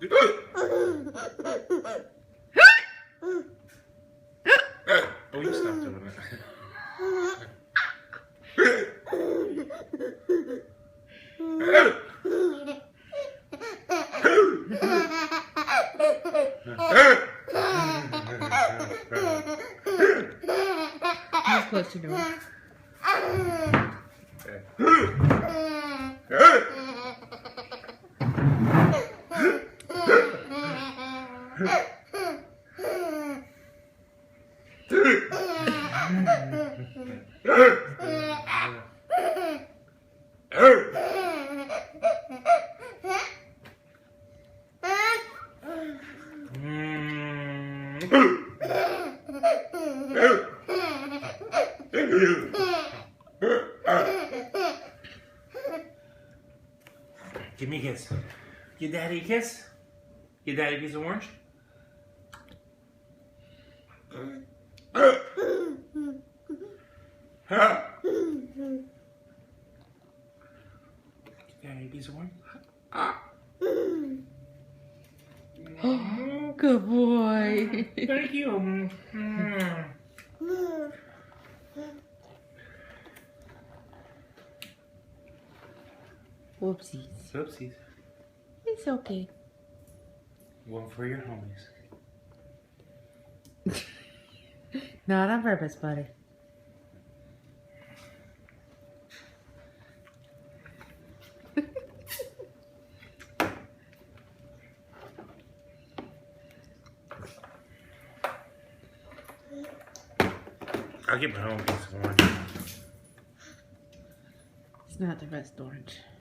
Oh, you stop doing it. He's close to doing. Give me a kiss. Give daddy a kiss. Give daddy a piece of orange. Give daddy a piece of orange. Good boy. Thank you. Whoopsies. Oopsies. It's okay. One for your homies. Not on purpose, buddy. I'll get my own piece of orange. It's not the best orange.